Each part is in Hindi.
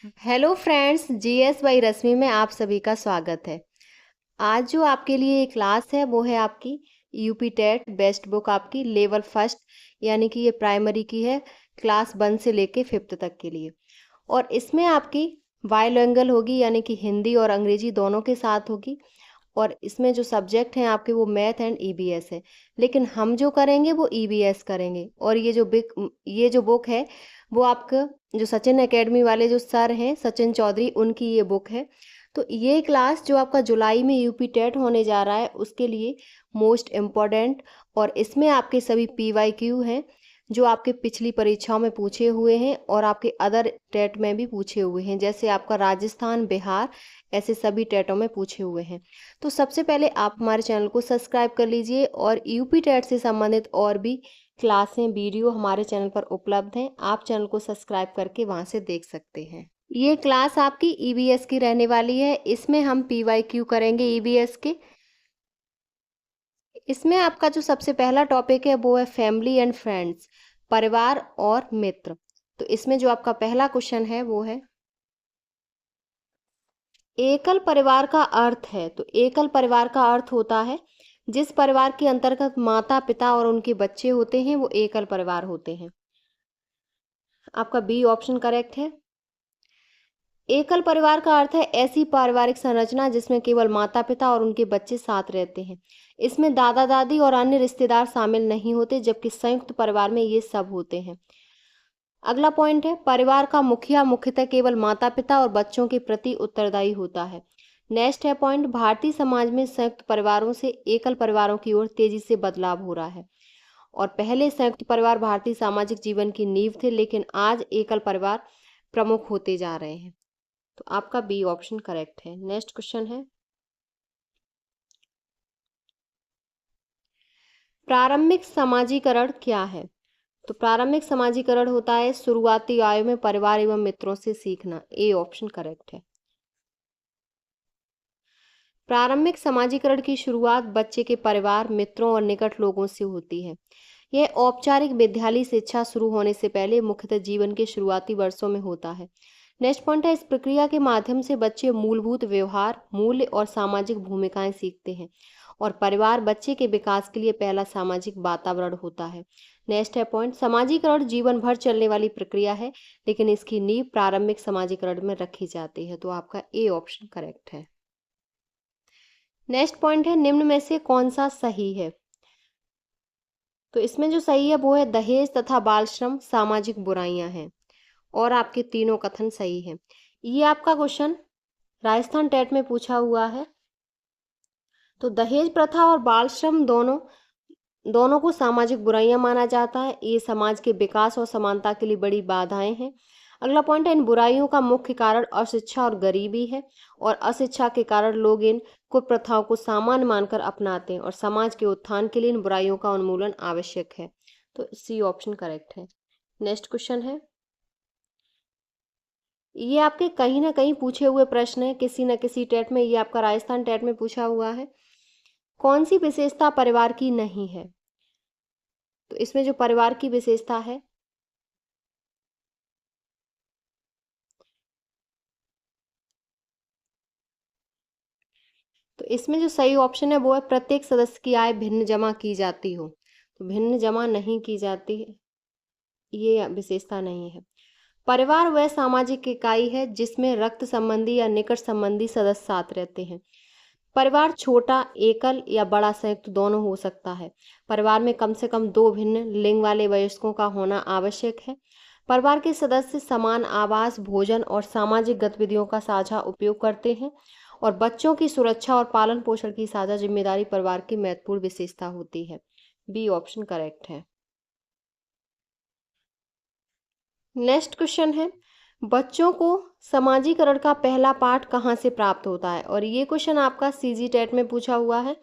हेलो फ्रेंड्स, जीएस बाई रश्मि में आप सभी का स्वागत है। आज जो आपके लिए ये क्लास है वो है आपकी यूपी टेट बेस्ट बुक आपकी लेवल फर्स्ट, यानी कि ये प्राइमरी की है, क्लास 1 से लेके 5th तक के लिए। और इसमें आपकी बाइलिंगुअल होगी, यानी कि हिंदी और अंग्रेजी दोनों के साथ होगी। और इसमें जो सब्जेक्ट हैं आपके वो मैथ एंड ईबीएस है, लेकिन हम जो करेंगे वो ईबीएस करेंगे। और ये जो बुक है वो आपका जो सचिन एकेडमी वाले जो सर हैं सचिन चौधरी, उनकी ये बुक है। तो ये क्लास जो आपका जुलाई में यूपी टेट होने जा रहा है उसके लिए मोस्ट इम्पॉर्टेंट, और इसमें आपके सभी पीवाईक्यू हैं जो आपके पिछली परीक्षाओं में पूछे हुए हैं और आपके अदर टेट में भी पूछे हुए हैं, जैसे आपका राजस्थान, बिहार, ऐसे सभी टेटों में पूछे हुए हैं। तो सबसे पहले आप हमारे चैनल को सब्सक्राइब कर लीजिए, और यूपी टेट से संबंधित और भी क्लासें वीडियो हमारे चैनल पर उपलब्ध हैं, आप चैनल को सब्सक्राइब करके वहां से देख सकते हैं। ये क्लास आपकी ईबीएस की रहने वाली है। इसमें हम पीवाईक्यू करेंगे ईबीएस के। इसमें आपका जो सबसे पहला टॉपिक है वो है फैमिली एंड फ्रेंड्स, परिवार और मित्र। तो इसमें जो आपका पहला क्वेश्चन है वो है एकल परिवार का अर्थ है। तो एकल परिवार का अर्थ होता है जिस परिवार के अंतर्गत माता पिता और उनके बच्चे होते हैं वो एकल परिवार होते हैं। आपका बी ऑप्शन करेक्ट है। एकल परिवार का अर्थ है ऐसी पारिवारिक संरचना जिसमें केवल माता पिता और उनके बच्चे साथ रहते हैं। इसमें दादा दादी और अन्य रिश्तेदार शामिल नहीं होते, जबकि संयुक्त परिवार में ये सब होते हैं। अगला पॉइंट है परिवार का मुखिया मुख्यतः केवल माता पिता और बच्चों के प्रति उत्तरदायी होता है। नेक्स्ट है पॉइंट भारतीय समाज में संयुक्त परिवारों से एकल परिवारों की ओर तेजी से बदलाव हो रहा है। और पहले संयुक्त परिवार भारतीय सामाजिक जीवन की नींव थे, लेकिन आज एकल परिवार प्रमुख होते जा रहे हैं। तो आपका बी ऑप्शन करेक्ट है। नेक्स्ट क्वेश्चन है प्रारंभिक समाजीकरण क्या है। तो प्रारंभिक समाजीकरण होता है शुरुआती आयु में परिवार एवं मित्रों से सीखना। ए ऑप्शन करेक्ट है। प्रारंभिक समाजीकरण की शुरुआत बच्चे के परिवार, मित्रों और निकट लोगों से होती है। यह औपचारिक विद्यालय शिक्षा शुरू होने से पहले मुख्यतः जीवन के शुरुआती वर्षों में होता है। नेक्स्ट पॉइंट है इस प्रक्रिया के माध्यम से बच्चे मूलभूत व्यवहार, मूल्य और सामाजिक भूमिकाएं सीखते हैं, और परिवार बच्चे के विकास के लिए पहला सामाजिक वातावरण होता है। नेक्स्ट है पॉइंट समाजीकरण जीवन भर चलने वाली प्रक्रिया है, लेकिन इसकी नींव प्रारंभिक समाजीकरण में रखी जाती है। तो आपका ए ऑप्शन करेक्ट है। नेक्स्ट पॉइंट है निम्न में से कौन सा सही है। तो इसमें जो सही है वो है दहेज तथा बाल श्रम सामाजिक बुराइयां हैं, और आपके तीनों कथन सही हैं। ये आपका क्वेश्चन राजस्थान टेट में पूछा हुआ है। तो दहेज प्रथा और बाल श्रम दोनों दोनों को सामाजिक बुराइयां माना जाता है। ये समाज के विकास और समानता के लिए बड़ी बाधाएं हैं। अगला पॉइंट है इन बुराइयों का मुख्य कारण अशिक्षा और गरीबी है, और अशिक्षा के कारण लोग इन कुप्रथाओं को सामान्य मानकर अपनाते हैं, और समाज के उत्थान के लिए इन बुराइयों का उन्मूलन आवश्यक है। तो सी ऑप्शन करेक्ट है। नेक्स्ट क्वेश्चन है ये आपके कहीं ना कहीं पूछे हुए प्रश्न है, किसी न किसी टेट में, ये आपका राजस्थान टेट में पूछा हुआ है। कौन सी विशेषता परिवार की नहीं है। तो इसमें जो परिवार की विशेषता है तो इसमें जो सही ऑप्शन है वो है प्रत्येक सदस्य की आय भिन्न जमा की जाती हो। तो भिन्न जमा नहीं की जाती है, ये विशेषता नहीं है। परिवार वह सामाजिक इकाई है जिसमें रक्त संबंधी या निकट संबंधी सदस्य साथ रहते हैं। परिवार छोटा, एकल या बड़ा संयुक्त दोनों हो सकता है। परिवार में कम से कम 2 भिन्न लिंग वाले वयस्कों का होना आवश्यक है। परिवार के सदस्य समान आवास, भोजन और सामाजिक गतिविधियों का साझा उपयोग करते हैं, और बच्चों की सुरक्षा और पालन पोषण की साझा जिम्मेदारी परिवार की महत्वपूर्ण विशेषता होती है। बी ऑप्शन करेक्ट है। नेक्स्ट क्वेश्चन है बच्चों को समाजीकरण का पहला पाठ कहाँ से प्राप्त होता है। और ये क्वेश्चन आपका सीजी टेट में पूछा हुआ है।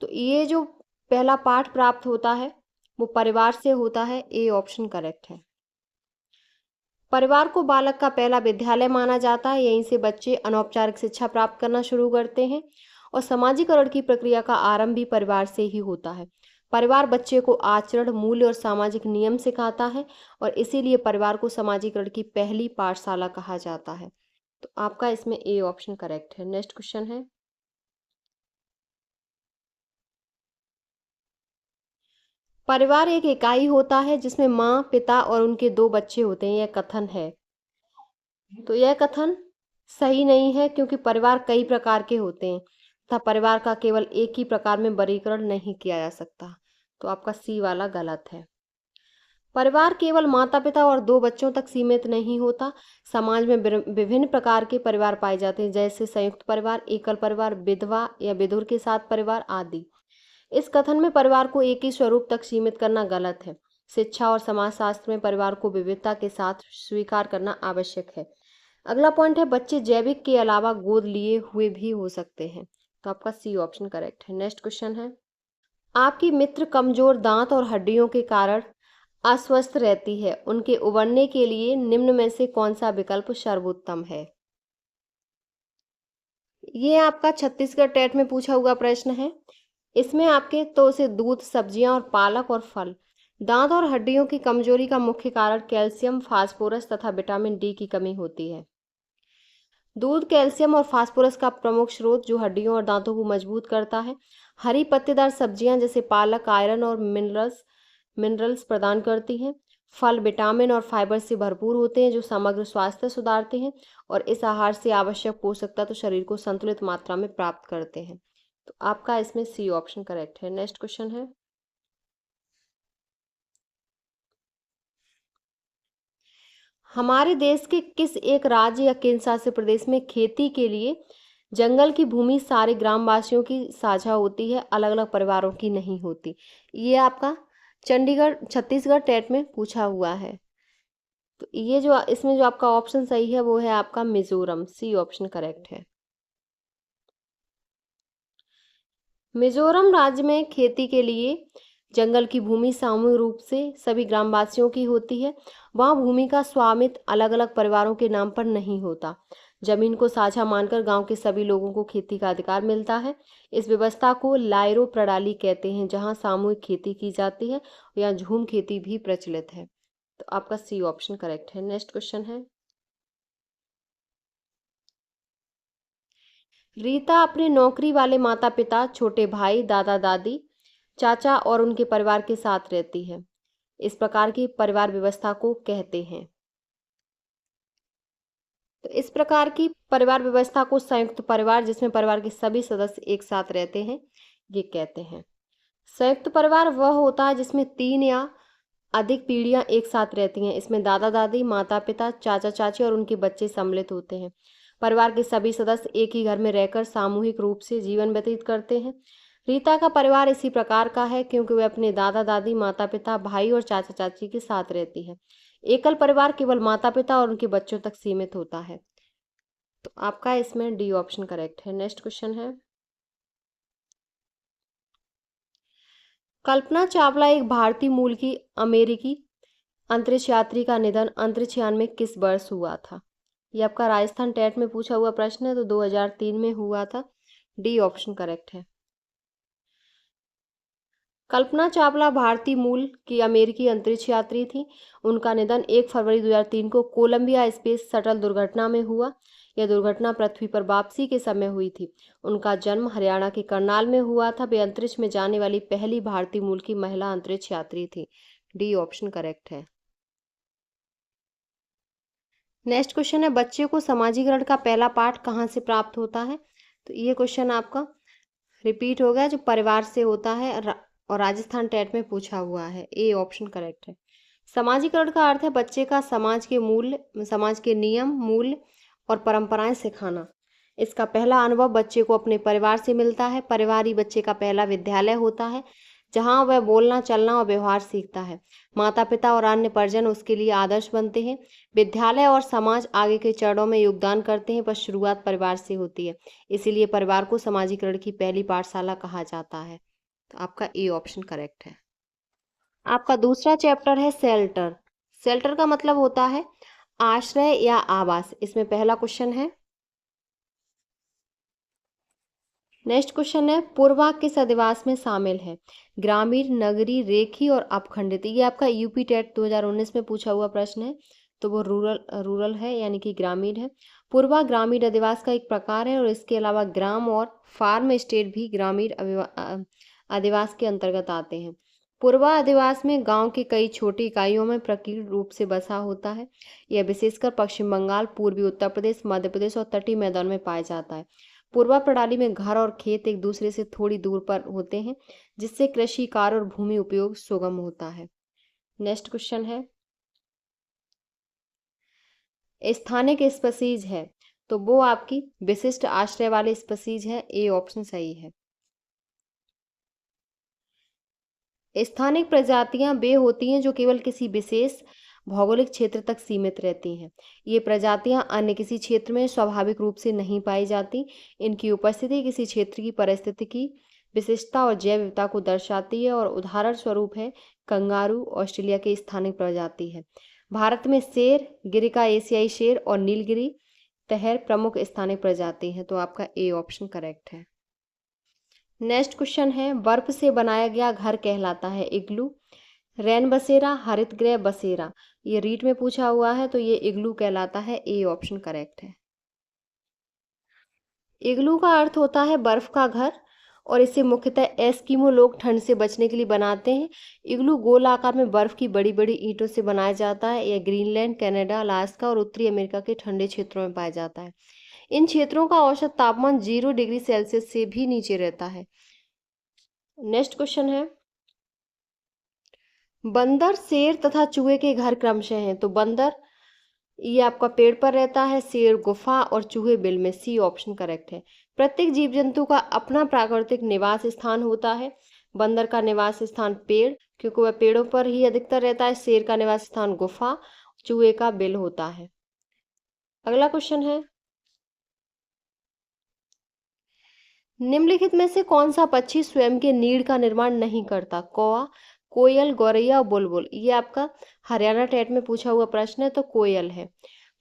तो ये जो पहला पाठ प्राप्त होता है वो परिवार से होता है। ए ऑप्शन करेक्ट है। परिवार को बालक का पहला विद्यालय माना जाता है, यहीं से बच्चे अनौपचारिक शिक्षा प्राप्त करना शुरू करते हैं, और समाजीकरण की प्रक्रिया का आरंभ भी परिवार से ही होता है। परिवार बच्चे को आचरण, मूल्य और सामाजिक नियम सिखाता है और इसीलिए परिवार को समाजीकरण की पहली पाठशाला कहा जाता है। तो आपका इसमें ए ऑप्शन करेक्ट है। नेक्स्ट क्वेश्चन है, परिवार एक इकाई होता है जिसमें माँ, पिता और उनके 2 बच्चे होते हैं। यह कथन है। तो यह कथन सही नहीं है, क्योंकि परिवार कई प्रकार के होते हैं तथा परिवार का केवल एक ही प्रकार में वर्गीकरण नहीं किया जा सकता। तो आपका सी वाला गलत है। परिवार केवल माता पिता और 2 बच्चों तक सीमित नहीं होता। समाज में विभिन्न प्रकार के परिवार पाए जाते हैं, जैसे संयुक्त परिवार, एकल परिवार, विधवा या विधुर के साथ परिवार आदि। इस कथन में परिवार को एक ही स्वरूप तक सीमित करना गलत है। शिक्षा और समाजशास्त्र में परिवार को विविधता के साथ स्वीकार करना आवश्यक है। अगला पॉइंट है, बच्चे जैविक के अलावा गोद लिए हुए भी हो सकते हैं। तो आपका सी ऑप्शन करेक्ट है। नेक्स्ट क्वेश्चन है, आपकी मित्र कमजोर दांत और हड्डियों के कारण अस्वस्थ रहती है, उनके उबरने के लिए निम्न में से कौन सा विकल्प सर्वोत्तम है? ये आपका छत्तीसगढ़ टेट में पूछा हुआ प्रश्न है। इसमें आपके तो उसे दूध, सब्जियां और पालक और फल। दांत और हड्डियों की कमजोरी का मुख्य कारण कैल्शियम, फास्फोरस तथा विटामिन डी की कमी होती है। दूध कैल्शियम और फास्फोरस का प्रमुख स्रोत जो हड्डियों और दांतों को मजबूत करता है। हरी पत्तेदार सब्जियां जैसे पालक आयरन और मिनरल्स प्रदान करती हैं। फल विटामिन और फाइबर से भरपूर होते हैं जो समग्र स्वास्थ्य सुधारते हैं और इस आहार से आवश्यक पोषक तत्व शरीर को संतुलित मात्रा में प्राप्त करते हैं। तो आपका इसमें सी ऑप्शन करेक्ट है। नेक्स्ट क्वेश्चन है, हमारे देश के किस एक राज्य या केंद्र शासित प्रदेश में खेती के लिए जंगल की भूमि सारे ग्रामवासियों की साझा होती है, अलग अलग परिवारों की नहीं होती? ये आपका चंडीगढ़ छत्तीसगढ़ टेट में पूछा हुआ है। तो ये जो इसमें जो आपका ऑप्शन सही है वो है आपका मिजोरम। सी ऑप्शन करेक्ट है। मिजोरम राज्य में खेती के लिए जंगल की भूमि सामूहिक रूप से सभी ग्रामवासियों की होती है। वहाँ भूमि का स्वामित्व अलग अलग परिवारों के नाम पर नहीं होता। जमीन को साझा मानकर गांव के सभी लोगों को खेती का अधिकार मिलता है। इस व्यवस्था को लायरो प्रणाली कहते हैं, जहाँ सामूहिक खेती की जाती है या झूम खेती भी प्रचलित है। तो आपका सी ऑप्शन करेक्ट है। नेक्स्ट क्वेश्चन है, रीता अपने नौकरी वाले माता पिता, छोटे भाई, दादा दादी, चाचा और उनके परिवार के साथ रहती है। इस प्रकार की परिवार व्यवस्था को कहते हैं। तो इस प्रकार की परिवार व्यवस्था को संयुक्त परिवार, जिसमें परिवार के सभी सदस्य एक साथ रहते हैं, ये कहते हैं। संयुक्त परिवार वह होता है जिसमें 3 या अधिक पीढ़ियां एक साथ रहती हैं। इसमें दादा दादी, माता पिता, चाचा चाची और उनके बच्चे सम्मिलित होते हैं। परिवार के सभी सदस्य एक ही घर में रहकर सामूहिक रूप से जीवन व्यतीत करते हैं। रीता का परिवार इसी प्रकार का है क्योंकि वह अपने दादा दादी, माता पिता, भाई और चाचा चाची के साथ रहती है। एकल परिवार केवल माता पिता और उनके बच्चों तक सीमित होता है। तो आपका इसमें डी ऑप्शन करेक्ट है। नेक्स्ट क्वेश्चन है, कल्पना चावला एक भारतीय मूल की अमेरिकी अंतरिक्ष यात्री का निधन अंतरिक्ष यान में किस वर्ष हुआ था? ये आपका राजस्थान टेट में पूछा हुआ प्रश्न है, तो 2003 में हुआ था। डी ऑप्शन करेक्ट है। कल्पना चावला भारतीय मूल की अमेरिकी अंतरिक्ष यात्री थी। उनका निधन 1 फरवरी 2003 को कोलंबिया स्पेस शटल दुर्घटना में हुआ। यह दुर्घटना पृथ्वी पर वापसी के समय हुई थी। उनका जन्म हरियाणा के करनाल में हुआ था। वे अंतरिक्ष में जाने वाली पहली भारतीय मूल की महिला अंतरिक्ष यात्री थी। डी ऑप्शन करेक्ट है। नेक्स्ट क्वेश्चन है, बच्चे को समाजीकरण का पहला पाठ कहाँ से प्राप्त होता है? तो ये क्वेश्चन आपका रिपीट हो गया, जो परिवार से होता है और राजस्थान टेट में पूछा हुआ है। ए ऑप्शन करेक्ट है। समाजीकरण का अर्थ है बच्चे का समाज के नियम, मूल्य और परंपराएं सिखाना। इसका पहला अनुभव बच्चे को अपने परिवार से मिलता है। परिवार ही बच्चे का पहला विद्यालय होता है, जहाँ वह बोलना, चलना और व्यवहार सीखता है। माता पिता और अन्य परिजन उसके लिए आदर्श बनते हैं। विद्यालय और समाज आगे के चरणों में योगदान करते हैं, पर शुरुआत परिवार से होती है। इसीलिए परिवार को समाजीकरण की पहली पाठशाला कहा जाता है। तो आपका ए ऑप्शन करेक्ट है। आपका दूसरा चैप्टर है शेल्टर। शेल्टर का मतलब होता है आश्रय या आवास। इसमें पहला क्वेश्चन है, नेक्स्ट क्वेश्चन है, पूर्वा किस अधिवास में शामिल है? ग्रामीण, नगरी, रेखी और अपखंडित। ये आपका यूपी टेट 2019 में पूछा हुआ प्रश्न है, तो वो रूरल है यानी कि ग्रामीण है। पूर्वा ग्रामीण अधिवास का एक प्रकार है और इसके अलावा ग्राम और फार्म स्टेट भी ग्रामीण अधिवास के अंतर्गत आते हैं। पूर्वा अधिवास में गांव की कई छोटी इकाइयों में प्रकीर्ण रूप से बसा होता है। यह विशेषकर पश्चिम बंगाल, पूर्वी उत्तर प्रदेश, मध्य प्रदेश और तटीय मैदान में पाया जाता है। पूर्वा प्रणाली में घर और खेत एक दूसरे से थोड़ी दूर पर होते हैं, जिससे कृषि कार्य और भूमि उपयोग सुगम होता है। नेक्स्ट क्वेश्चन है, स्थानिक स्पीसीज है, तो वो आपकी विशिष्ट आश्रय वाले स्पीसीज है। ए ऑप्शन सही है। स्थानिक प्रजातियां वे होती हैं जो केवल किसी विशेष भौगोलिक क्षेत्र तक सीमित रहती हैं। ये प्रजातियां अन्य किसी क्षेत्र में स्वाभाविक रूप से नहीं पाई जाती। इनकी उपस्थिति किसी क्षेत्र की परिस्थितिकी, विशिष्टता और जैव विविधता को दर्शाती है और उदाहरण स्वरूप है कंगारू ऑस्ट्रेलिया की स्थानिक प्रजाति है। भारत में शेर, गिरिका एशियाई शेर और नीलगिरी तहर प्रमुख स्थानिक प्रजाति हैं, तो आपका ए ऑप्शन करेक्ट है। नेक्स्ट क्वेश्चन है, बर्फ से बनाया गया घर कहलाता है? इग्लू, रैन बसेरा, हरित गृह बसेरा। ये रीट में पूछा हुआ है, तो ये इग्लू कहलाता है। ए ऑप्शन करेक्ट है। इग्लू का अर्थ होता है बर्फ का घर और इसे मुख्यतः एस्किमो लोग ठंड से बचने के लिए बनाते हैं। इग्लू गोल आकार में बर्फ की बड़ी बड़ी ईंटों से बनाया जाता है। यह ग्रीनलैंड, कनाडा, अलास्का और उत्तरी अमेरिका के ठंडे क्षेत्रों में पाया जाता है। इन क्षेत्रों का औसत तापमान 0 डिग्री सेल्सियस से भी नीचे रहता है। नेक्स्ट क्वेश्चन है, बंदर, शेर तथा चूहे के घर क्रमशः हैं? तो बंदर ये आपका पेड़ पर रहता है, शेर गुफा और चूहे बिल में। सी ऑप्शन करेक्ट है। प्रत्येक जीव जंतु का अपना प्राकृतिक निवास स्थान होता है। बंदर का निवास स्थान पेड़, क्योंकि वह पेड़ों पर ही अधिकतर रहता है। शेर का निवास स्थान गुफा, चूहे का बिल होता है। अगला क्वेश्चन है, निम्नलिखित में से कौन सा पक्षी स्वयं के नीड़ का निर्माण नहीं करता? कौवा, कोयल, गौरैया और बुलबुल। ये आपका हरियाणा टेट में पूछा हुआ प्रश्न है, तो कोयल है।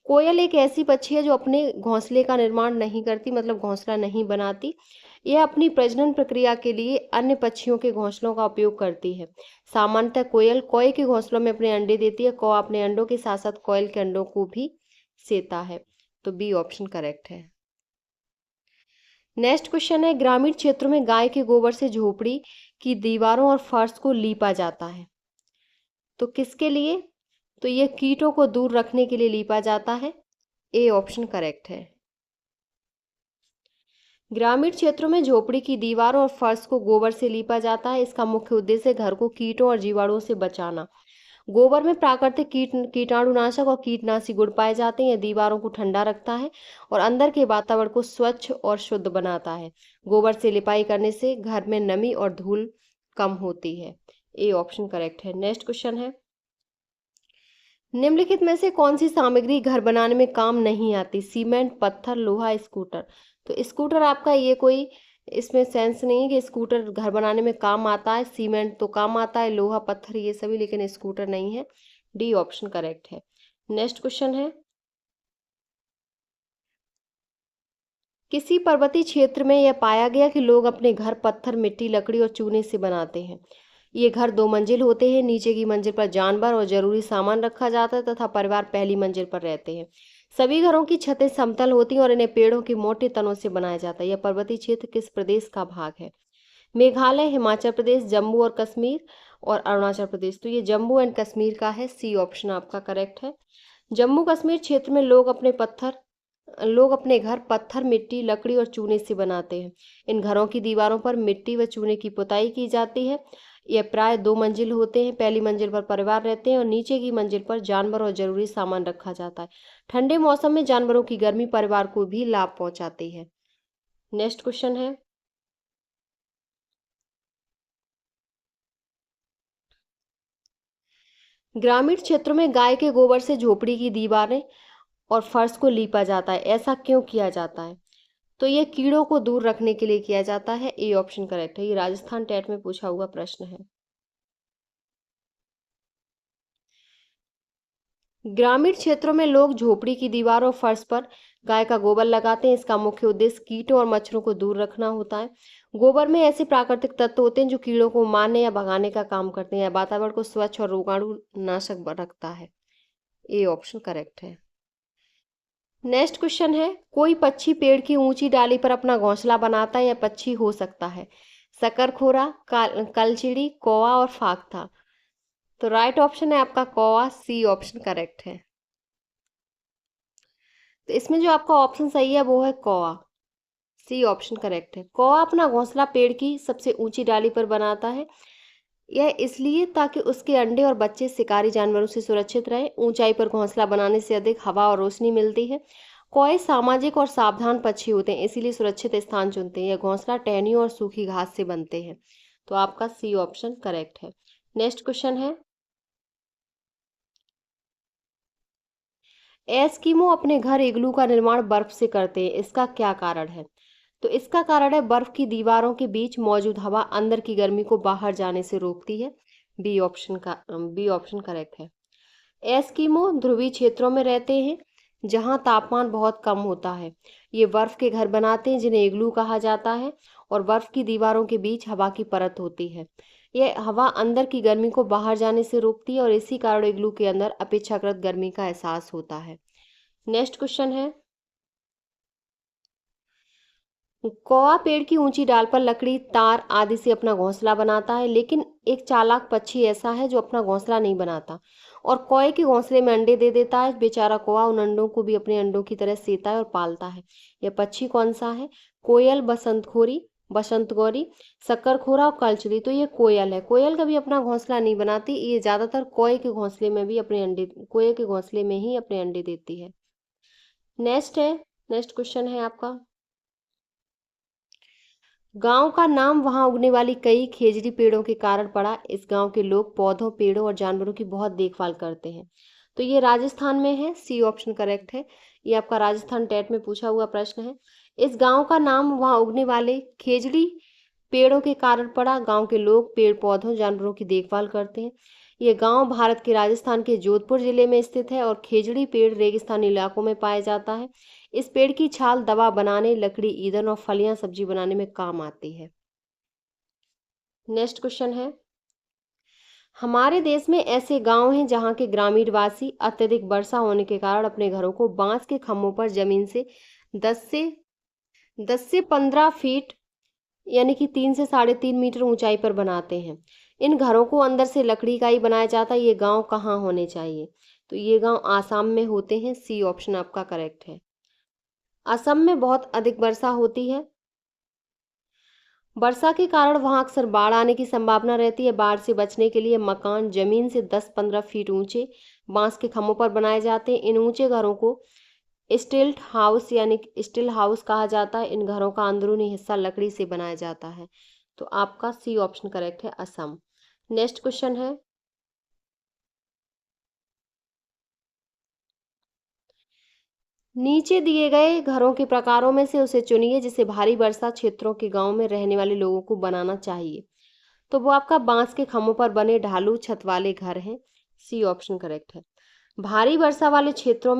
कोयल एक ऐसी पक्षी है जो अपने घोंसले का निर्माण नहीं करती, मतलब घोंसला नहीं बनाती। यह अपनी प्रजनन प्रक्रिया के लिए अन्य पक्षियों के घोंसलों का उपयोग करती है। सामान्यतः कोयल कौए के घोंसलों में अपने अंडे देती है। कौवा अपने अंडों के साथ साथ कोयल के अंडों को भी सेता है, तो बी ऑप्शन करेक्ट है। नेक्स्ट क्वेश्चन है, ग्रामीण क्षेत्रों में गाय के गोबर से झोपड़ी की दीवारों और फर्श को लीपा जाता है, तो किसके लिए? तो ये कीटों को दूर रखने के लिए लीपा जाता है। ए ऑप्शन करेक्ट है। ग्रामीण क्षेत्रों में झोपड़ी की दीवारों और फर्श को गोबर से लीपा जाता है। इसका मुख्य उद्देश्य घर को कीटों और जीवाणुओं से बचाना। गोबर में प्राकृतिक कीटाणुनाशक और कीटनाशी गुण पाए जाते हैं। यह दीवारों को ठंडा रखता है और अंदर के वातावरण को स्वच्छ और शुद्ध बनाता है। गोबर से लिपाई करने से घर में नमी और धूल कम होती है। ए ऑप्शन करेक्ट है। नेक्स्ट क्वेश्चन है, निम्नलिखित में से कौन सी सामग्री घर बनाने में काम नहीं आती? सीमेंट, पत्थर, लोहा, स्कूटर। तो स्कूटर आपका ये कोई इसमें सेंस नहीं है कि स्कूटर घर बनाने में काम आता है। सीमेंट तो काम आता है, लोहा, पत्थर ये सभी, लेकिन स्कूटर नहीं है। डी ऑप्शन करेक्ट है। नेक्स्ट क्वेश्चन है, किसी पर्वतीय क्षेत्र में यह पाया गया कि लोग अपने घर पत्थर, मिट्टी, लकड़ी और चूने से बनाते हैं। ये घर 2 मंजिल होते हैं। नीचे की मंजिल पर जानवर और जरूरी सामान रखा जाता है तथा परिवार पहली मंजिल पर रहते हैं। सभी घरों की छतें समतल होती हैं और इन्हें पेड़ों के मोटे तनों से बनाया जाता है। यह पर्वतीय क्षेत्र किस प्रदेश का भाग है? मेघालय, हिमाचल प्रदेश, जम्मू और कश्मीर और अरुणाचल प्रदेश। तो ये जम्मू एंड कश्मीर का है। सी ऑप्शन आपका करेक्ट है। जम्मू कश्मीर क्षेत्र में लोग अपने घर पत्थर, मिट्टी, लकड़ी और चूने से बनाते हैं। इन घरों की दीवारों पर मिट्टी व चूने की पुताई की जाती है। यह प्राय 2 मंजिल होते हैं। पहली मंजिल पर परिवार रहते हैं और नीचे की मंजिल पर जानवर और जरूरी सामान रखा जाता है। ठंडे मौसम में जानवरों की गर्मी परिवार को भी लाभ पहुंचाती है। नेक्स्ट क्वेश्चन है, ग्रामीण क्षेत्रों में गाय के गोबर से झोपड़ी की दीवारें और फर्श को लीपा जाता है, ऐसा क्यों किया जाता है? तो ये कीड़ों को दूर रखने के लिए किया जाता है। ए ऑप्शन करेक्ट है। ये राजस्थान टेट में पूछा हुआ प्रश्न है। ग्रामीण क्षेत्रों में लोग झोपड़ी की दीवार और फर्श पर गाय का गोबर लगाते हैं। इसका मुख्य उद्देश्य कीटों और मच्छरों को दूर रखना होता है। गोबर में ऐसे प्राकृतिक तत्व होते हैं जो कीड़ों को मारने या भगाने का काम करते हैं। वातावरण को स्वच्छ और रोगाणु नाशक रखता है। ए ऑप्शन करेक्ट है। नेक्स्ट क्वेश्चन है, कोई पक्षी पेड़ की ऊंची डाली पर अपना घोंसला बनाता है। यह पक्षी हो सकता है शकरखोरा, कलचिड़ी, कौवा और फाख्ता। तो राइट ऑप्शन है आपका कौवा, सी ऑप्शन करेक्ट है। तो इसमें जो आपका ऑप्शन सही है वो है कौवा, सी ऑप्शन करेक्ट है। कौवा अपना घोंसला पेड़ की सबसे ऊंची डाली पर बनाता है। यह इसलिए ताकि उसके अंडे और बच्चे शिकारी जानवरों से सुरक्षित रहें। ऊंचाई पर घोंसला बनाने से अधिक हवा और रोशनी मिलती है। कौए सामाजिक और सावधान पक्षी होते हैं, इसीलिए सुरक्षित स्थान चुनते हैं। यह घोंसला टहनियों और सूखी घास से बनते हैं। तो आपका सी ऑप्शन करेक्ट है। नेक्स्ट क्वेश्चन है, एस्किमो अपने घर इग्लू का निर्माण बर्फ से करते हैं। इसका क्या कारण है? तो इसका कारण है बर्फ की दीवारों के बीच मौजूद हवा अंदर की गर्मी को बाहर जाने से रोकती है। बी ऑप्शन करेक्ट है। एस्किमो ध्रुवीय क्षेत्रों में रहते हैं जहां तापमान बहुत कम होता है। ये बर्फ के घर बनाते हैं जिन्हें इग्लू कहा जाता है, और बर्फ की दीवारों के बीच हवा की परत होती है। यह हवा अंदर की गर्मी को बाहर जाने से रोकती है और इसी कारण इग्लू के अंदर अपेक्षाकृत गर्मी का एहसास होता है। नेक्स्ट क्वेश्चन है, कौवा पेड़ की ऊंची डाल पर लकड़ी, तार आदि से अपना घोंसला बनाता है, लेकिन एक चालाक पक्षी ऐसा है जो अपना घोंसला नहीं बनाता और कौए के घोंसले में अंडे दे देता है। बेचारा कौवा उन अंडों को भी अपने अंडों की तरह सेता है और पालता है। यह पक्षी कौन सा है? कोयल, बसंत गौरी, शक्करखोरा और कलचुली। तो ये कोयल है। कोयल कभी अपना घोंसला नहीं बनाती, ये ज्यादातर कोए के घोंसले में ही अपने अंडे देती है। नेक्स्ट क्वेश्चन है आपका, गांव का नाम वहां उगने वाली कई खेजड़ी पेड़ों के कारण पड़ा। इस गांव के लोग पौधों, पेड़ों और जानवरों की बहुत देखभाल करते हैं। तो ये राजस्थान में है, सी ऑप्शन करेक्ट है। ये आपका राजस्थान टेट में पूछा हुआ प्रश्न है। इस गांव का नाम वहां उगने वाले खेजड़ी पेड़ों के कारण पड़ा। गांव के लोग पेड़ पौधों, जानवरों की देखभाल करते हैं। ये गांव भारत के राजस्थान के जोधपुर जिले में स्थित है और खेजड़ी पेड़ रेगिस्तानी इलाकों में पाया जाता है। इस पेड़ की छाल दवा बनाने, लकड़ी, ईंधन और फलियां सब्जी बनाने में काम आती है। नेक्स्ट क्वेश्चन है, हमारे देश में ऐसे गांव हैं जहां के ग्रामीण वासी अत्यधिक वर्षा होने के कारण अपने घरों को बांस के खंभों पर जमीन से 10 से 15 फीट यानी कि 3 से 3.5 मीटर ऊंचाई पर बनाते हैं। इन घरों को अंदर से लकड़ी का ही बनाया जाता है। ये गांव कहाँ होने चाहिए? तो ये गांव आसाम में होते हैं, सी ऑप्शन आपका करेक्ट है। असम में बहुत अधिक वर्षा होती है। वर्षा के कारण वहां अक्सर बाढ़ आने की संभावना रहती है। बाढ़ से बचने के लिए मकान जमीन से 10-15 फीट ऊंचे बांस के खंभों पर बनाए जाते हैं। इन ऊंचे घरों को स्टिल हाउस कहा जाता है। इन घरों का अंदरूनी हिस्सा लकड़ी से बनाया जाता है। तो आपका सी ऑप्शन करेक्ट है, असम। नेक्स्ट क्वेश्चन है, नीचे दिए गए घरों के प्रकारों में से उसे चुनिए जिसे भारी वर्षा क्षेत्रों के गांव में रहने वाले लोगों को बनाना चाहिए। तो वो आपका बांस के खंभों पर बने ढालू छत वाले घर हैं, सी ऑप्शन करेक्ट है। भारी वर्षा वाले क्षेत्रों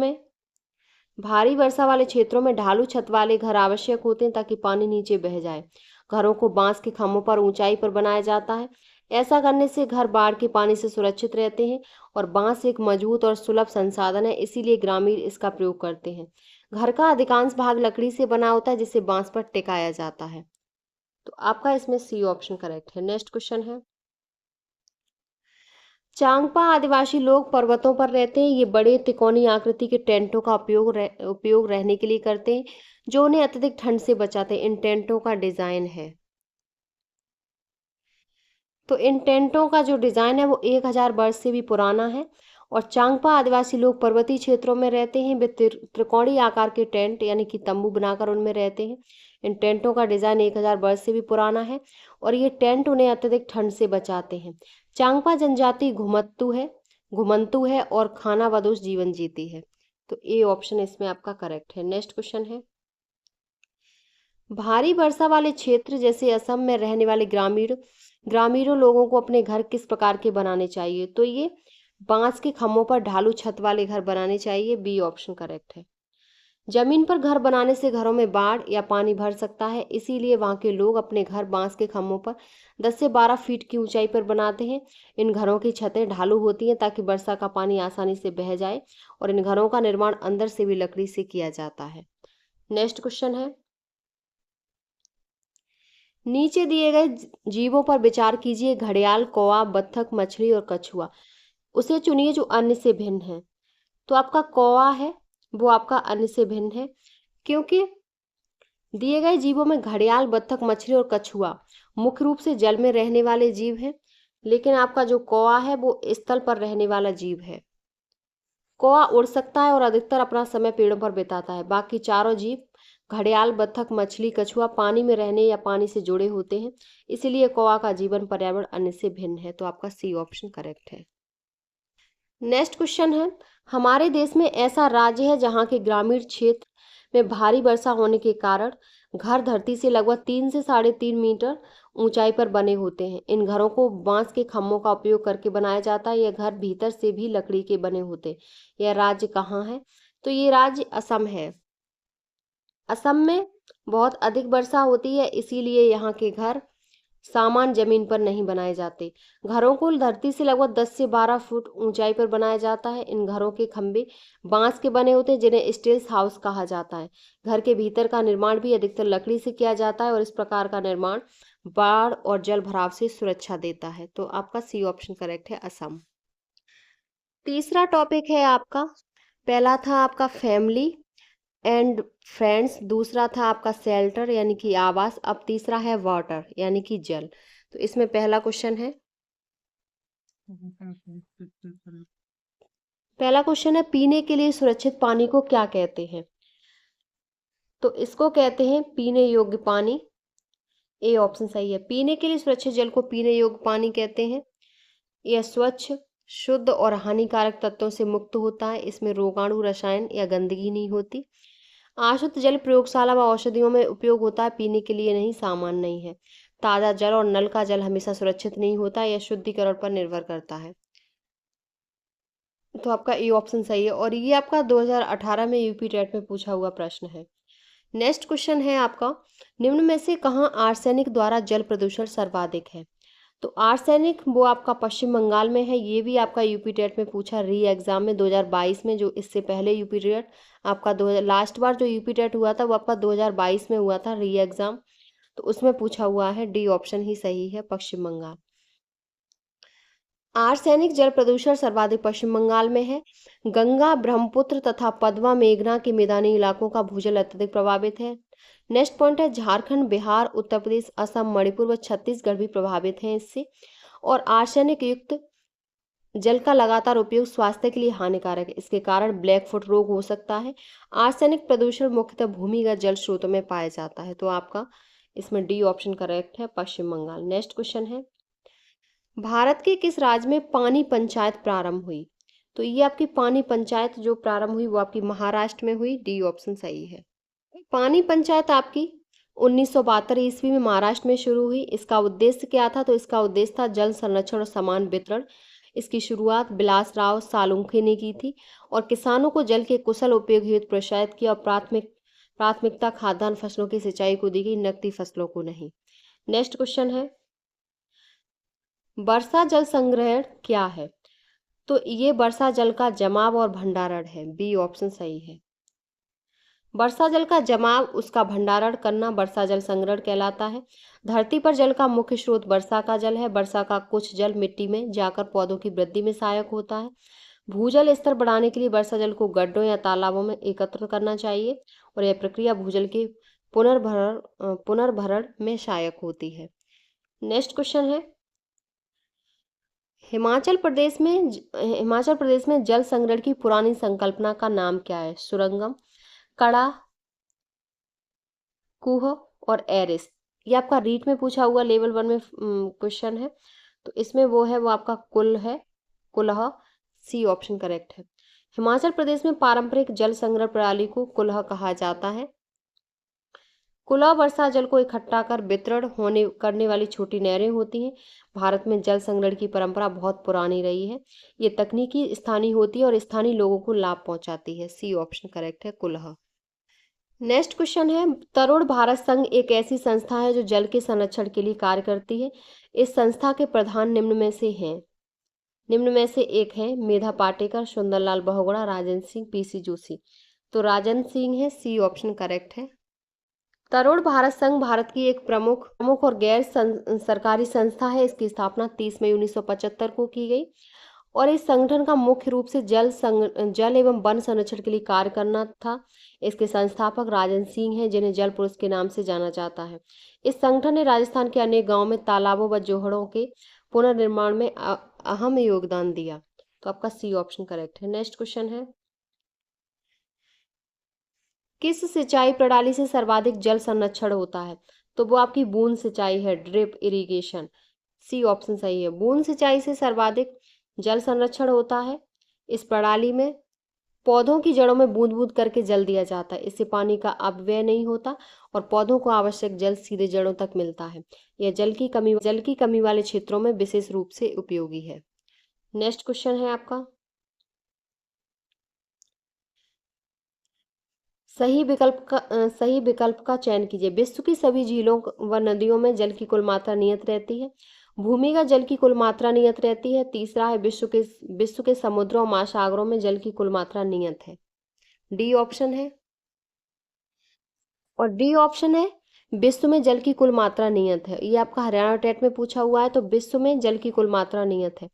में ढालू छत वाले घर आवश्यक होते हैं ताकि पानी नीचे बह जाए। घरों को बांस के खंभों पर ऊंचाई पर बनाया जाता है। ऐसा करने से घर बाढ़ के पानी से सुरक्षित रहते हैं और बांस एक मजबूत और सुलभ संसाधन है, इसीलिए ग्रामीण इसका प्रयोग करते हैं। घर का अधिकांश भाग लकड़ी से बना होता है जिसे बांस पर टिकाया जाता है। तो आपका इसमें सी ऑप्शन करेक्ट है। नेक्स्ट क्वेश्चन है, चांगपा आदिवासी लोग पर्वतों पर रहते हैं। ये बड़े तिकोनी आकृति के टेंटों का उपयोग रहने के लिए करते हैं जो उन्हें अत्यधिक ठंड से बचाते हैं। इन टेंटों का डिजाइन है, तो इन टेंटों का जो डिजाइन है वो 1000 वर्ष से भी पुराना है। और चांगपा आदिवासी लोग पर्वतीय क्षेत्रों में रहते हैं। वे त्रिकोणीय आकार के टेंट यानी कि तंबू बनाकर उनमें रहते हैं। इन टेंटों का डिजाइन 1000 वर्ष से भी पुराना है और ये टेंट उन्हें अत्यधिक ठंड से बचाते हैं। चांगपा जनजाति घुमंतु है और खानाबदोश जीवन जीती है। तो ए ऑप्शन इसमें आपका करेक्ट है। नेक्स्ट क्वेश्चन है, भारी वर्षा वाले क्षेत्र जैसे असम में रहने वाले ग्रामीणों लोगों को अपने घर किस प्रकार के बनाने चाहिए? तो ये बांस के खम्भों पर ढालू छत वाले घर बनाने चाहिए, बी ऑप्शन करेक्ट है। जमीन पर घर बनाने से घरों में बाढ़ या पानी भर सकता है, इसीलिए वहां के लोग अपने घर बांस के खम्भों पर 10 से 12 फीट की ऊंचाई पर बनाते हैं। इन घरों की छतें ढालू होती हैं ताकि वर्षा का पानी आसानी से बह जाए, और इन घरों का निर्माण अंदर से भी लकड़ी से किया जाता है। नेक्स्ट क्वेश्चन है, नीचे दिए गए जीवों पर विचार कीजिए। घड़ियाल, कौवा, बत्तख, मछली और कछुआ। उसे चुनिए जो अन्य से भिन्न है। तो आपका कौवा है, वो आपका अन्य से भिन्न है, क्योंकि दिए गए जीवों में घड़ियाल, बत्तख, मछली और कछुआ मुख्य रूप से जल में रहने वाले जीव हैं, लेकिन आपका जो कौवा है वो स्थल पर रहने वाला जीव है। कौवा उड़ सकता है और अधिकतर अपना समय पेड़ों पर बिताता है। बाकी चारों जीव घड़ियाल, बत्तख, मछली, कछुआ पानी में रहने या पानी से जुड़े होते हैं, इसलिए कौवा का जीवन पर्यावरण अन्य से भिन्न है। तो आपका सी ऑप्शन करेक्ट है। नेक्स्ट क्वेश्चन है, हमारे देश में ऐसा राज्य है जहाँ के ग्रामीण क्षेत्र में भारी वर्षा होने के कारण घर धरती से लगभग 3 से 3.5 मीटर ऊंचाई पर बने होते हैं। इन घरों को बांस के खम्भों का उपयोग करके बनाया जाता है। यह घर भीतर से भी लकड़ी के बने होते हैं। यह राज्य कहाँ है? तो ये राज्य असम है। असम में बहुत अधिक वर्षा होती है, इसीलिए यहाँ के घर सामान जमीन पर नहीं बनाए जाते। घरों को धरती से लगभग 10 से 12 फुट ऊंचाई पर बनाया जाता है। इन घरों के खंभे बांस के बने होते हैं, जिन्हें स्टील्स हाउस कहा जाता है। घर के भीतर का निर्माण भी अधिकतर लकड़ी से किया जाता है, और इस प्रकार का निर्माण बाढ़ और जल भराव से सुरक्षा देता है। तो आपका सी ऑप्शन करेक्ट है, असम। तीसरा टॉपिक है आपका, पहला था आपका फैमिली एंड फ्रेंड्स, दूसरा था आपका शेल्टर यानी कि आवास, अब तीसरा है वाटर यानी कि जल। तो इसमें पहला क्वेश्चन है, पीने के लिए सुरक्षित पानी को क्या कहते हैं? तो इसको कहते हैं पीने योग्य पानी, ए ऑप्शन सही है। पीने के लिए सुरक्षित जल को पीने योग्य पानी कहते हैं। यह स्वच्छ, शुद्ध और हानिकारक तत्वों से मुक्त होता है। इसमें रोगाणु, रसायन या गंदगी नहीं होती। आशुद्ध जल प्रयोगशाला व औषधियों में उपयोग होता है, पीने के लिए नहीं, सामान्य नहीं है। ताज़ा जल और नल का जल हमेशा सुरक्षित नहीं होता, यह शुद्धिकरण पर निर्भर करता है। तो आपका ए ऑप्शन सही है, और ये आपका 2018 में यूपी टेट में पूछा हुआ प्रश्न है। नेक्स्ट क्वेश्चन है आपका, निम्न में से कहाँ आर्सेनिक द्वारा जल प्रदूषण सर्वाधिक है? तो आर्सेनिक वो आपका पश्चिम बंगाल में है। ये भी आपका यूपी टेट में पूछा री एग्जाम में 2022 में, जो इससे पहले यूपी टेट आपका लास्ट बार जो यूपी टेट हुआ था वो आपका 2022 में हुआ था री एग्जाम, तो उसमें पूछा हुआ है। डी ऑप्शन ही सही है, पश्चिम बंगाल। आर्सेनिक जल प्रदूषण सर्वाधिक पश्चिम बंगाल में है। गंगा, ब्रह्मपुत्र तथा पद्मा, मेघना के मैदानी इलाकों का भूजल अत्यधिक प्रभावित है। नेक्स्ट पॉइंट है, झारखंड, बिहार, उत्तर प्रदेश, असम, मणिपुर व छत्तीसगढ़ भी प्रभावित हैं इससे। और आर्सेनिक युक्त जल का लगातार उपयोग स्वास्थ्य के लिए हानिकारक है। इसके कारण ब्लैक फुट रोग हो सकता है। आर्सेनिक प्रदूषण मुख्यतः भूमिगत जल स्रोतों में पाया जाता है। तो आपका इसमें डी ऑप्शन करेक्ट है, पश्चिम बंगाल। नेक्स्ट क्वेश्चन है, भारत के किस राज्य में पानी पंचायत प्रारंभ हुई? तो ये आपकी पानी पंचायत जो प्रारंभ हुई वो आपकी महाराष्ट्र में हुई, डी ऑप्शन सही है। पानी पंचायत आपकी 1972 ईस्वी में महाराष्ट्र में शुरू हुई। इसका उद्देश्य क्या था? तो इसका उद्देश्य था जल संरक्षण और समान वितरण। इसकी शुरुआत बिलासराव सालुंखे ने की थी, और किसानों को जल के कुशल उपयोग हेतु प्रोत्साहित किया, और प्राथमिकता खाद्यान्न फसलों की सिंचाई को दी गई, नकदी फसलों को नहीं। नेक्स्ट क्वेश्चन है, वर्षा जल संग्रहण क्या है? तो ये वर्षा जल का जमाव और भंडारण है, बी ऑप्शन सही है। वर्षा जल का जमाव, उसका भंडारण करना वर्षा जल संग्रहण कहलाता है। धरती पर जल का मुख्य स्रोत वर्षा का जल है। वर्षा का कुछ जल मिट्टी में जाकर पौधों की वृद्धि में सहायक होता है। भूजल स्तर बढ़ाने के लिए वर्षा जल को गड्ढों या तालाबों में एकत्र करना चाहिए, और यह प्रक्रिया भूजल के पुनर्भरण में सहायक होती है। नेक्स्ट क्वेश्चन है, हिमाचल प्रदेश में जल संग्रहण की पुरानी संकल्पना का नाम क्या है? सुरंगम, कड़ा, कुह और एरिस। ये आपका रीट में पूछा हुआ लेवल 1 में क्वेश्चन है। तो इसमें वो है, वो आपका कुल है, कुलह, सी ऑप्शन करेक्ट है। हिमाचल प्रदेश में पारंपरिक जल संग्रह प्रणाली को कुलह कहा जाता है। कुल्ला वर्षा जल को इकट्ठा कर वितरण होने करने वाली छोटी नहरें होती हैं। भारत में जल संग्रहण की परंपरा बहुत पुरानी रही है। ये तकनीकी स्थानीय होती है और स्थानीय लोगों को लाभ पहुंचाती है। सी ऑप्शन करेक्ट है, कुल्हा। नेक्स्ट क्वेश्चन है, तरुण भारत संघ एक ऐसी संस्था है जो जल के संरक्षण के लिए कार्य करती है। इस संस्था के प्रधान निम्न में से एक है मेधा पाटेकर, सुंदरलाल बहुगुणा, राजेंद्र सिंह, पीसी जोशी। तो राजेंद्र सिंह है, सी ऑप्शन करेक्ट है। तरुण भारत संघ भारत की एक प्रमुख प्रमुख और गैर सरकारी संस्था है। इसकी स्थापना 30 मई 1975 को की गई और इस संगठन का मुख्य रूप से जल एवं वन संरक्षण के लिए कार्य करना था। इसके संस्थापक राजेंद्र सिंह हैं, जिन्हें जल पुरुष के नाम से जाना जाता है। इस संगठन ने राजस्थान के अनेक गांवों में तालाबों व जोहड़ों के पुनर्निर्माण में अहम योगदान दिया। तो आपका सी ऑप्शन करेक्ट है। नेक्स्ट क्वेश्चन है, किस सिंचाई प्रणाली से सर्वाधिक जल संरक्षण होता है? तो वो आपकी बूंद सिंचाई है, ड्रिप इरिगेशन। सी ऑप्शन सही है, बूंद सिंचाई से सर्वाधिक जल संरक्षण होता है। इस प्रणाली में पौधों की जड़ों में बूंद बूंद करके जल दिया जाता है। इससे पानी का अपव्यय नहीं होता और पौधों को आवश्यक जल सीधे जड़ों तक मिलता है। यह जल की कमी वाले क्षेत्रों में विशेष रूप से उपयोगी है। नेक्स्ट क्वेश्चन है आपका, सही विकल्प का चयन कीजिए। विश्व की सभी झीलों व नदियों में जल की कुल मात्रा नियत रहती है। भूमिगत जल की कुल मात्रा नियत रहती है। तीसरा है विश्व के समुद्रों और महासागरों में जल की कुल मात्रा नियत है। डी ऑप्शन है। और डी ऑप्शन है, विश्व में जल की कुल मात्रा नियत है। ये आपका हरियाणा टेट में पूछा हुआ है। तो विश्व में जल की कुल मात्रा नियत है।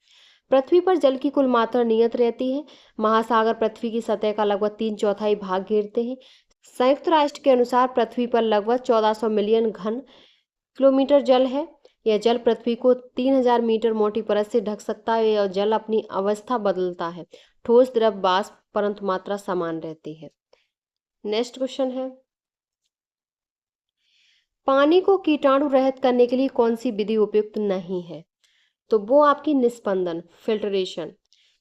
पृथ्वी पर जल की कुल मात्रा नियत रहती है। महासागर पृथ्वी की सतह का लगभग 3/4 भाग घेरते हैं। संयुक्त राष्ट्र के अनुसार पृथ्वी पर लगभग 1400 मिलियन घन किलोमीटर जल है। यह जल पृथ्वी को 3000 मीटर मोटी परत से ढक सकता है। यह जल अपनी अवस्था बदलता है, ठोस, द्रव, वाष्प, परंतु मात्रा समान रहती है। नेक्स्ट क्वेश्चन है, पानी को कीटाणु रहित करने के लिए कौन सी विधि उपयुक्त नहीं है? तो वो आपकी निस्पंदन, फिल्ट्रेशन,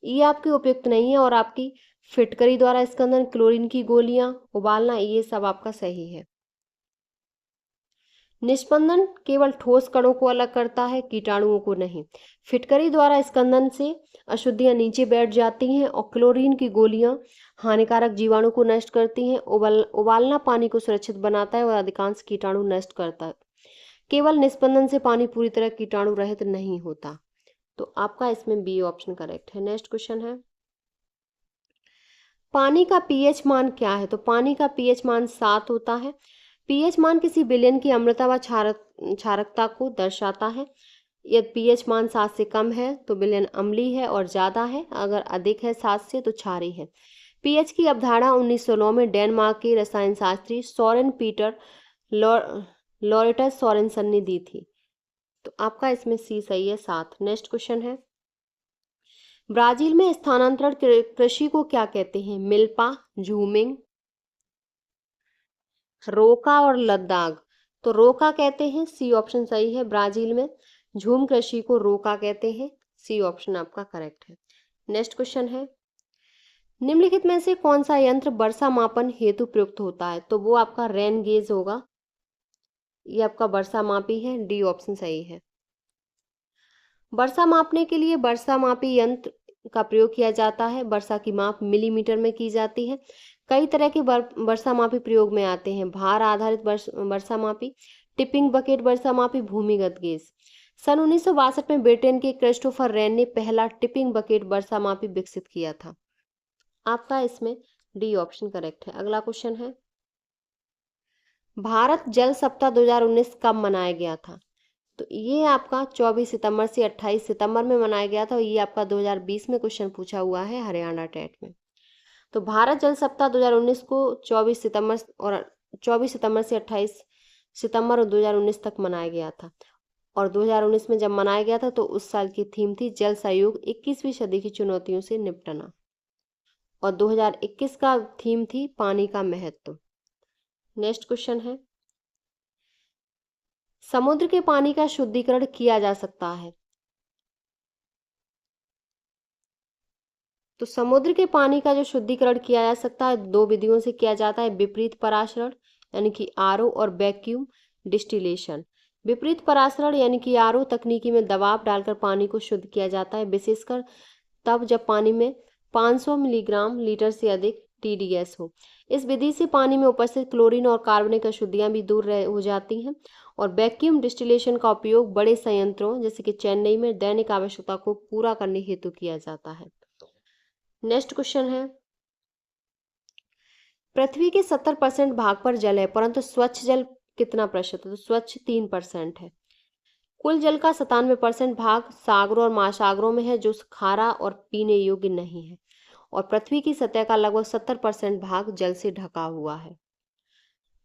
ये आपकी उपयुक्त नहीं है। और आपकी फिटकरी द्वारा स्कंदन, क्लोरीन की गोलियां, उबालना, ये सब आपका सही है। निस्पंदन केवल ठोस कणों को अलग करता है, कीटाणुओं को नहीं। फिटकरी द्वारा स्कंदन से अशुद्धियां नीचे बैठ जाती हैं और क्लोरीन की गोलियां हानिकारक जीवाणु को नष्ट करती हैं। उबालना पानी को सुरक्षित बनाता है और अधिकांश कीटाणु नष्ट करता है। केवल निस्पंदन से पानी पूरी तरह कीटाणु रहित नहीं होता। तो आपका इसमें बी ऑप्शन करेक्ट है। नेक्स्ट क्वेश्चन है, पानी का पीएच मान क्या है? तो पानी का पीएच मान 7 होता है। पीएच मान किसी विलयन की अम्लता व क्षारकता को दर्शाता है। यदि पीएच मान 7 से कम है तो विलयन अम्लीय है और ज्यादा है, अगर अधिक है 7 से तो क्षारीय है। पीएच की अवधारणा 1909 में डेनमार्क के रसायन शास्त्री सोरेन पीटर लॉरेटस सोरेनसन ने दी थी। तो आपका इसमें सी सही है, 7। नेक्स्ट क्वेश्चन है, ब्राजील में स्थानांतरण कृषि को क्या कहते हैं? मिल्पा, झूमिंग, रोका और लद्दाख। तो रोका कहते हैं, सी ऑप्शन सही है। ब्राजील में झूम कृषि को रोका कहते हैं। सी ऑप्शन आपका करेक्ट है। नेक्स्ट क्वेश्चन है, निम्नलिखित में से कौन सा यंत्र वर्षा मापन हेतु प्रयुक्त होता है? तो वो आपका रेन गेज होगा। ये आपका वर्षा मापी है। डी ऑप्शन सही है। वर्षा मापने के लिए वर्षा मापी यंत्र का प्रयोग किया जाता है। वर्षा की माप मिलीमीटर में की जाती है। कई तरह के वर्षा मापी प्रयोग में आते हैं। भार आधारित वर्षा मापी, टिपिंग बकेट वर्षा मापी, भूमिगत गेज। सन 1962 में ब्रिटेन के क्रिस्टोफर रेन ने पहला टिपिंग बकेट वर्षा मापी विकसित किया था। आपका इसमें डी ऑप्शन करेक्ट है। अगला क्वेश्चन है, भारत जल सप्ताह 2019 कब मनाया गया था? तो ये आपका 24 सितंबर से 28 सितंबर में मनाया गया था। ये आपका 2020 में क्वेश्चन पूछा हुआ है हरियाणा टेट में। तो भारत जल सप्ताह 2019 को 24 सितंबर से 28 सितंबर 2019 तक मनाया गया था। और 2019 में जब मनाया गया था तो उस साल की थीम थी जल सहयोग, 21वीं सदी की चुनौतियों से निपटना। और 2021 का थीम थी पानी का महत्व। नेक्स्ट क्वेश्चन है, समुद्र के पानी का शुद्धिकरण किया जा सकता है? तो समुद्र के पानी का जो शुद्धिकरण किया जा सकता है, 2 विधियों से किया जाता है। विपरीत पराशरण यानी कि आरओ और वैक्यूम डिस्टिलेशन। विपरीत परासरण यानी कि आरओ तकनीकी में दबाव डालकर पानी को शुद्ध किया जाता है, विशेषकर तब जब पानी में 500 मिलीग्राम लीटर से अधिक टीडीएस हो। इस विधि से पानी में उपस्थित क्लोरीन और कार्बनिक अशुद्धियां भी दूर हो जाती हैं। और वैक्यूम डिस्टिलेशन का उपयोग बड़े संयंत्रों जैसे कि चेन्नई में दैनिक आवश्यकता को पूरा करने हेतु किया जाता है। नेक्स्ट क्वेश्चन है, पृथ्वी के 70% भाग पर जल है, परंतु स्वच्छ जल कितना प्रतिशत है? तो स्वच्छ 3% है। कुल जल का 97% भाग सागरों और महासागरों में है, जो खारा और पीने योग्य नहीं है। और पृथ्वी की सतह का लगभग 70% भाग जल से ढका हुआ है।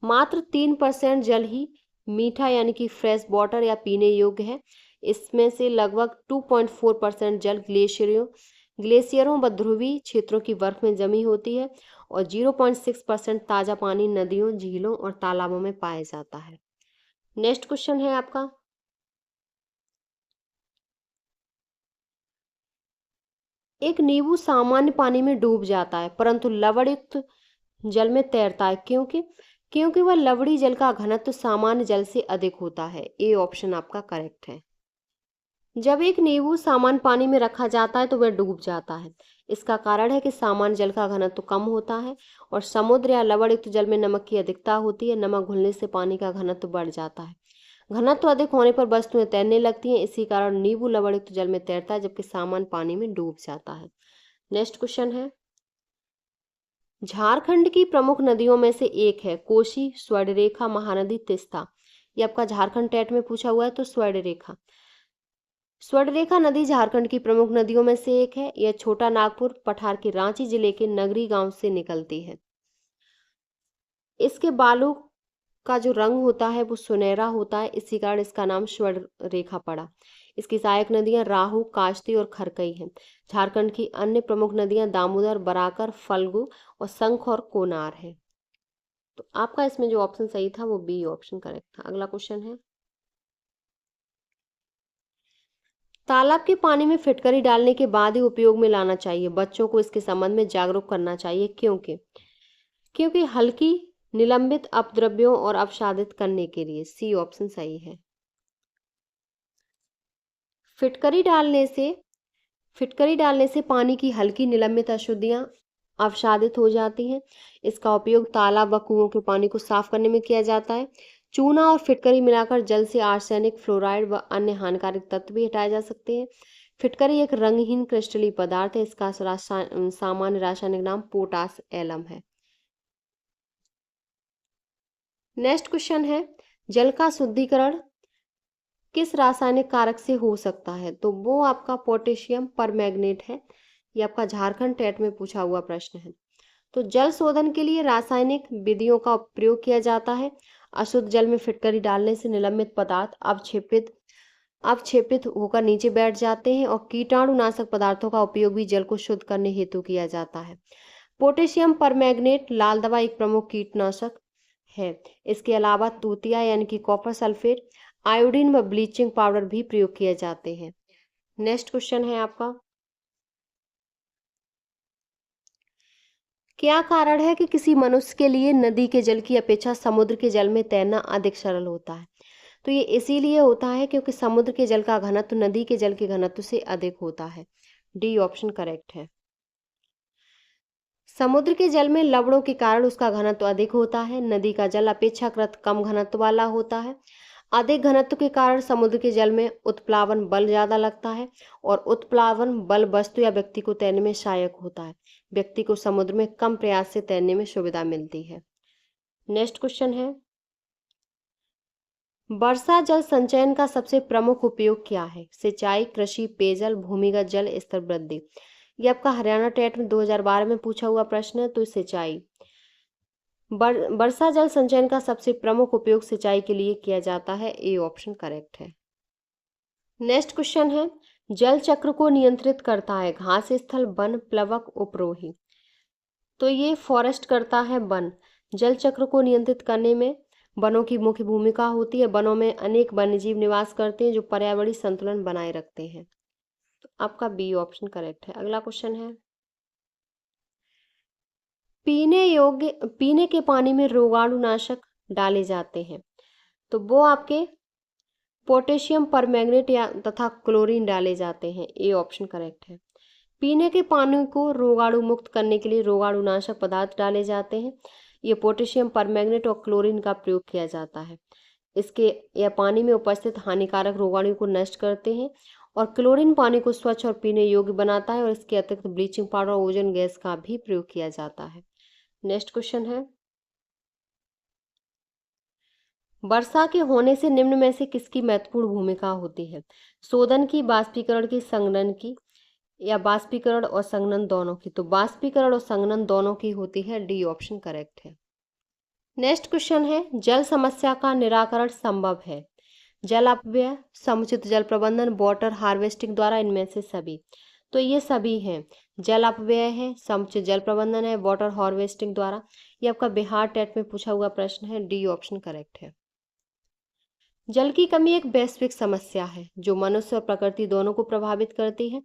मात्र 3% जल ही मीठा यानी कि फ्रेश वाटर या पीने योग्य है। इसमें से लगभग 2.4% जल ग्लेशियरों व ध्रुवीय क्षेत्रों की बर्फ में जमी होती है। और 0.6% ताजा पानी नदियों, झीलों और तालाबों में पाया जाता है। नेक्स्ट क्वेश्चन है आपका, एक नींबू सामान्य पानी में डूब जाता है परंतु लवणयुक्त जल में तैरता है, क्योंकि क्योंकि वह लवणीय जल का घनत्व सामान्य जल से अधिक होता है। ए ऑप्शन आपका करेक्ट है। जब एक नींबू सामान्य पानी में रखा जाता है तो वह डूब जाता है। इसका कारण है कि सामान्य जल का घनत्व कम होता है और समुद्र या लवणयुक्त जल में नमक की अधिकता होती है। नमक घुलने से पानी का घनत्व बढ़ जाता है। घनत्व अधिक होने पर वस्तुएं तैरने लगती हैं, इसी कारण नींबू लवणयुक्त जल में तैरता है जबकि सामान्य पानी में डूब जाता है। नेक्स्ट क्वेश्चन है, झारखंड की प्रमुख नदियों में से एक है कोसी, स्वर्णरेखा, महानदी, तीस्ता। ये आपका झारखंड टेट में पूछा हुआ है, तो स्वर्णरेखा नदी झारखंड की प्रमुख नदियों में से एक है। यह छोटा नागपुर पठार के रांची जिले के नगरी गांव से निकलती है। इसके बालू का जो रंग होता है वो सुनहरा होता है, इसी कारण इसका नाम स्वर्ण रेखा पड़ा। इसकी सहायक नदियां राहु, काश्ती और खरकई हैं। झारखंड की अन्य प्रमुख नदियां दामोदर, बराकर, फल्गु और शंख और कोनार है। तो आपका इसमें जो ऑप्शन सही था वो बी ऑप्शन करेक्ट था। अगला क्वेश्चन है, तालाब के पानी में फिटकरी डालने के बाद ही उपयोग में लाना चाहिए। बच्चों को इसके संबंध में जागरूक करना चाहिए, क्योंकि हल्की निलंबित अपद्रव्यों और अपसादित करने के लिए। सी ऑप्शन सही है। फिटकरी डालने से पानी की हल्की निलंबित अशुद्धियां अपसादित हो जाती हैं। इसका उपयोग तालाब व कुओं के पानी को साफ करने में किया जाता है। चूना और फिटकरी मिलाकर जल से आर्सेनिक, फ्लोराइड व अन्य हानिकारक तत्व भी हटाए जा सकते हैं। फिटकरी एक रंगहीन क्रिस्टलीय पदार्थ है। इसका सामान्य रासायनिक नाम पोटास एलम है। नेक्स्ट क्वेश्चन है, जल का शुद्धिकरण किस रासायनिक कारक से हो सकता है? तो वो आपका पोटेशियम परमैंगनेट है। ये आपका झारखंड टेट में पूछा हुआ प्रश्न है। तो जल शोधन के लिए रासायनिक विधियों का प्रयोग किया जाता है। अशुद्ध जल में फिटकरी डालने से निलंबित पदार्थ अवक्षेपित होकर नीचे बैठ जाते हैं और कीटाणुनाशक पदार्थों का उपयोग भी जल को शुद्ध करने हेतु किया जाता है। पोटेशियम परमैंगनेट लाल दवा एक प्रमुख कीटनाशक है। इसके अलावा तूतिया यानी कि कॉपर सल्फेट, आयोडीन व ब्लीचिंग पाउडर भी प्रयोग किए जाते हैं। नेक्स्ट क्वेश्चन है आपका, क्या कारण है कि किसी मनुष्य के लिए नदी के जल की अपेक्षा समुद्र के जल में तैरना अधिक सरल होता है? तो ये इसीलिए होता है क्योंकि समुद्र के जल का घनत्व नदी के जल के घनत्व से अधिक होता है। डी ऑप्शन करेक्ट है। समुद्र के जल में लवणों के कारण उसका घनत्व अधिक होता है। नदी का जल अपेक्षाकृत कम घनत्व वाला होता है। अधिक घनत्व के कारण समुद्र के जल में उत्प्लावन बल ज्यादा लगता है और उत्प्लावन बल वस्तु या व्यक्ति को तैरने में सहायक होता है। व्यक्ति को समुद्र में कम प्रयास से तैरने में सुविधा मिलती है। नेक्स्ट क्वेश्चन है, वर्षा जल संचयन का सबसे प्रमुख उपयोग क्या है? सिंचाई, कृषि, पेयजल, भूमिगत जल स्तर वृद्धि। ये आपका हरियाणा टेट में 2012 में पूछा हुआ प्रश्न है। तो सिंचाई, वर्षा जल संचयन का सबसे प्रमुख उपयोग सिंचाई के लिए किया जाता है। ए ऑप्शन करेक्ट है। नेक्स्ट क्वेश्चन है, जल चक्र को नियंत्रित करता है घास स्थल, वन, प्लवक, उपरोही। तो ये फॉरेस्ट करता है वन। जल चक्र को नियंत्रित करने में वनों की मुख्य भूमिका होती है। वनों में अनेक वन्यजीव निवास करते हैं जो पर्यावरणीय संतुलन बनाए रखते हैं। तो आपका बी ऑप्शन करेक्ट है। अगला क्वेश्चन है, पीने के पानी में रोगाणुनाशक डाले जाते हैं? तो वो आपके पोटेशियम परमैंगनेट या तथा क्लोरीन डाले जाते हैं। ए ऑप्शन करेक्ट है। पीने के पानी को रोगाणु मुक्त करने के लिए रोगाणुनाशक पदार्थ डाले जाते हैं। ये पोटेशियम परमैंगनेट और क्लोरीन का प्रयोग किया जाता है। इसके यह पानी में उपस्थित हानिकारक रोगाणु को नष्ट करते हैं और क्लोरीन पानी को स्वच्छ और पीने योग्य बनाता है और इसके अतिरिक्त ब्लीचिंग पाउडर और ओजोन गैस का भी प्रयोग किया जाता है। नेक्स्ट क्वेश्चन है, वर्षा के होने से निम्न में से किसकी महत्वपूर्ण भूमिका होती है? शोधन की, बाष्पीकरण की, संघनन की, या बाष्पीकरण और संघनन दोनों की? तो बाष्पीकरण और संघनन दोनों की होती है। डी ऑप्शन करेक्ट है। नेक्स्ट क्वेश्चन है, जल समस्या का निराकरण संभव है? जल अपव्यय, समुचित जल प्रबंधन, वाटर हार्वेस्टिंग द्वारा, इनमें से सभी? तो ये सभी हैं। जल अपव्यय है, समुचित जल प्रबंधन है, वाटर हार्वेस्टिंग द्वारा। ये आपका बिहार टेट में पूछा हुआ प्रश्न है। डी ऑप्शन करेक्ट है। जल की कमी एक वैश्विक समस्या है जो मनुष्य और प्रकृति दोनों को प्रभावित करती है।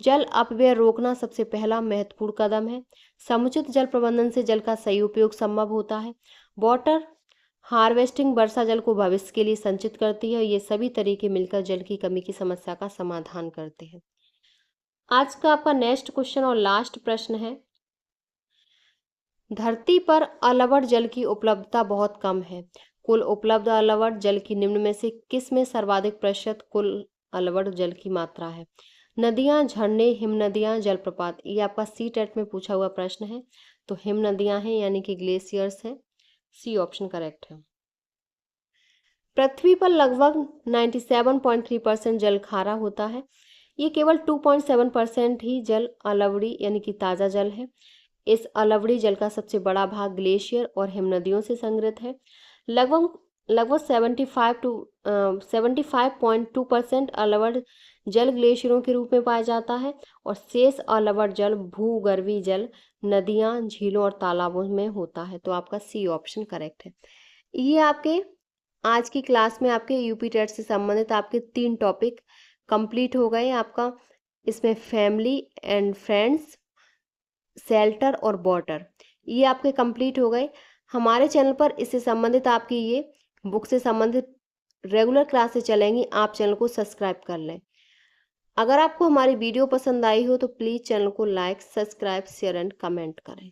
जल अपव्यय रोकना सबसे पहला महत्वपूर्ण कदम है। समुचित जल प्रबंधन से जल का सही उपयोग संभव होता है। वाटर हार्वेस्टिंग वर्षा जल को भविष्य के लिए संचित करती है। ये सभी तरीके मिलकर जल की कमी की समस्या का समाधान करते हैं। आज का आपका नेक्स्ट क्वेश्चन और लास्ट प्रश्न है, धरती पर अलवड़ जल की उपलब्धता बहुत कम है। कुल उपलब्ध अलवड़ जल की निम्न में से किस में सर्वाधिक प्रतिशत कुल अलवड़ जल की मात्रा है? नदियां, झरने, हिमनदियां, जलप्रपात। ये आपका सी टेट में पूछा हुआ प्रश्न है। तो हिमनदियां हैं यानी कि ग्लेशियर्स हैं। सी ऑप्शन करेक्ट है। पृथ्वी पर लगभग 97.3% जल खारा होता है। ये केवल 2.7% ही जल अलवड़ी यानी कि ताज़ा जल है। इस अलवड़ी जल का सबसे बड़ा भाग ग्लेशियर और हिमनदियों से संग्रहित है। लगभग लगभग 75.2% अलवड़ जल ग्लेशियरों के रूप में पाया जाता है और शेष अलवड़ जल भूगर्भीय जल नदियां, झीलों और तालाबों में होता है। तो आपका सी ऑप्शन करेक्ट है। ये आपके आज की क्लास में आपके यूपी टेट से संबंधित आपके 3 टॉपिक कंप्लीट हो गए। आपका इसमें फैमिली एंड फ्रेंड्स, शेल्टर और वाटर, ये आपके कंप्लीट हो गए। हमारे चैनल पर इससे संबंधित आपकी ये बुक से संबंधित रेगुलर क्लासेस चलेंगी। आप चैनल को सब्सक्राइब कर लें। अगर आपको हमारी वीडियो पसंद आई हो तो प्लीज़ चैनल को like, subscribe, share and comment करें।